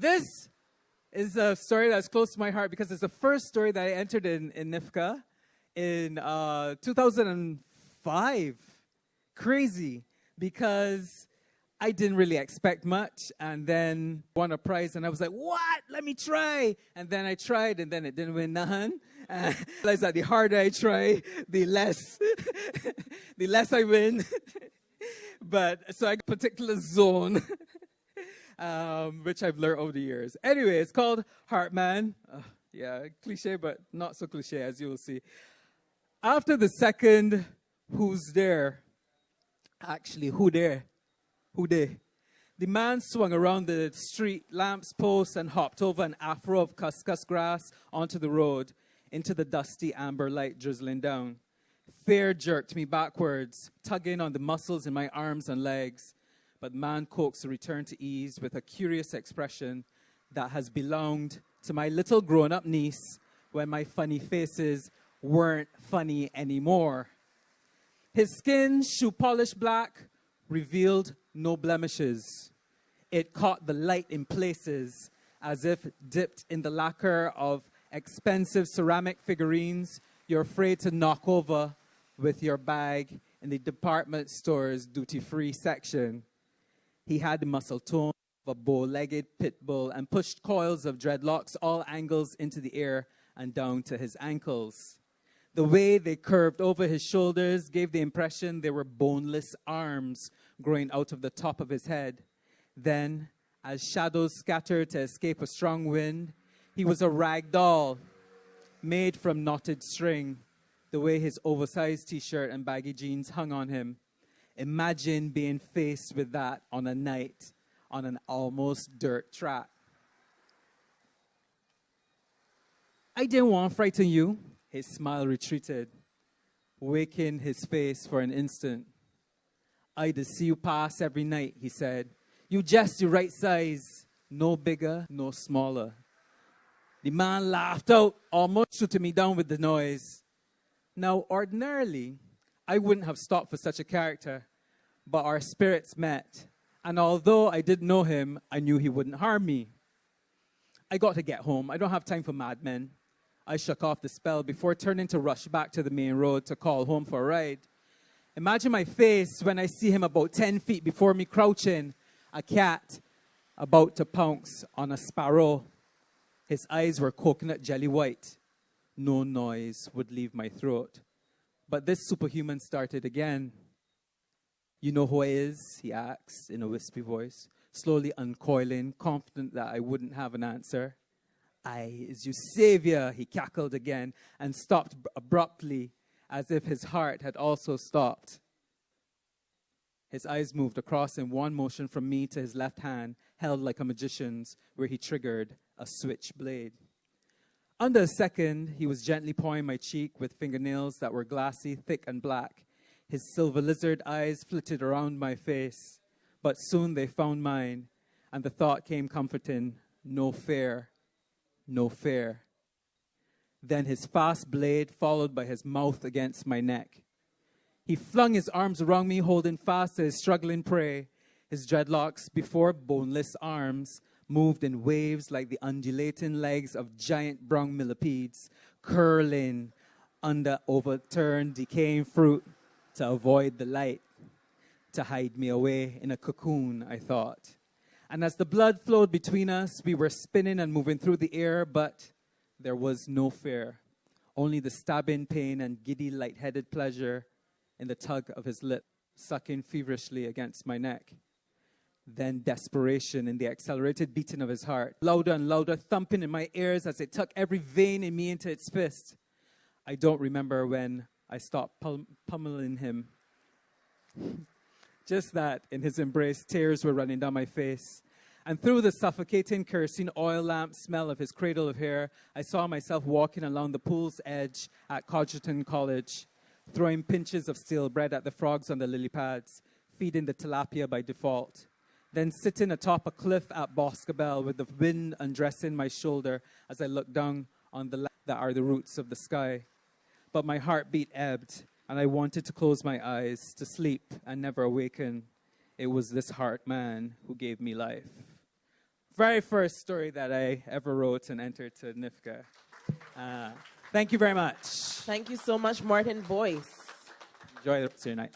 This is a story that's close to my heart because it's the first story that I entered in NIFCA in 2005. Crazy, because I didn't really expect much, and then won a prize, and I was like, what? Let me try. And then I tried, and then it didn't win none. I realized that the harder I try, the less, the less I win. But, so I got a particular zone, which I've learned over the years. Anyway, it's called Heartman. Yeah, cliche, but not so cliche, as you will see. After the second, who's there? Actually, who there? Who there? The man swung around the street lamps post and hopped over an afro of cuscus grass onto the road, into the dusty amber light drizzling down. Fear jerked me backwards, tugging on the muscles in my arms and legs. But the man coaxed a return to ease with a curious expression that has belonged to my little grown-up niece when my funny faces weren't funny anymore. His skin, shoe-polished black, revealed no blemishes. It caught the light in places, as if dipped in the lacquer of expensive ceramic figurines you're afraid to knock over with your bag in the department store's duty-free section. He had the muscle tone of a bow-legged pit bull and pushed coils of dreadlocks all angles into the air and down to his ankles. The way they curved over his shoulders gave the impression they were boneless arms growing out of the top of his head. Then, as shadows scattered to escape a strong wind, he was a rag doll made from knotted string, the way his oversized t-shirt and baggy jeans hung on him. Imagine being faced with that on a night on an almost dirt track. I didn't want to frighten you. His smile retreated, waking his face for an instant. I'd see you pass every night, he said. You just the right size, no bigger, no smaller. The man laughed out, almost shooting me down with the noise. Now, ordinarily, I wouldn't have stopped for such a character, but our spirits met, and although I didn't know him, I knew he wouldn't harm me. I got to get home. I don't have time for madmen. I shook off the spell before turning to rush back to the main road to call home for a ride. Imagine my face when I see him about 10 feet before me crouching, a cat about to pounce on a sparrow. His eyes were coconut jelly white. No noise would leave my throat. But this superhuman started again. You know who he is? He asked in a wispy voice, slowly uncoiling, confident that I wouldn't have an answer. I is your savior, he cackled again and stopped abruptly as if his heart had also stopped. His eyes moved across in one motion from me to his left hand, held like a magician's, where he triggered a switchblade. Under a second, he was gently pawing my cheek with fingernails that were glassy, thick, and black. His silver lizard eyes flitted around my face, but soon they found mine, and the thought came comforting, no fear. No fear. Then his fast blade followed by his mouth against my neck. He flung his arms around me, holding fast to his struggling prey. His dreadlocks, before boneless arms, moved in waves like the undulating legs of giant brown millipedes, curling under overturned, decaying fruit to avoid the light, to hide me away in a cocoon, I thought. And as the blood flowed between us, we were spinning and moving through the air, but there was no fear, only the stabbing pain and giddy, lightheaded pleasure in the tug of his lip, sucking feverishly against my neck. Then desperation in the accelerated beating of his heart, louder and louder, thumping in my ears as it took every vein in me into its fist. I don't remember when I stopped pummeling him. Just that, in his embrace, tears were running down my face. And through the suffocating kerosene oil lamp smell of his cradle of hair, I saw myself walking along the pool's edge at Codgerton College, throwing pinches of stale bread at the frogs on the lily pads, feeding the tilapia by default. Then sitting atop a cliff at Boscobel with the wind undressing my shoulder as I looked down on the lands that are the roots of the sky. But my heartbeat ebbed, and I wanted to close my eyes, to sleep and never awaken. It was this heart man who gave me life. very first story that I ever wrote and entered to NIFCA. Thank you very much. Thank you so much, Martin Boyce. Enjoy the rest of your night.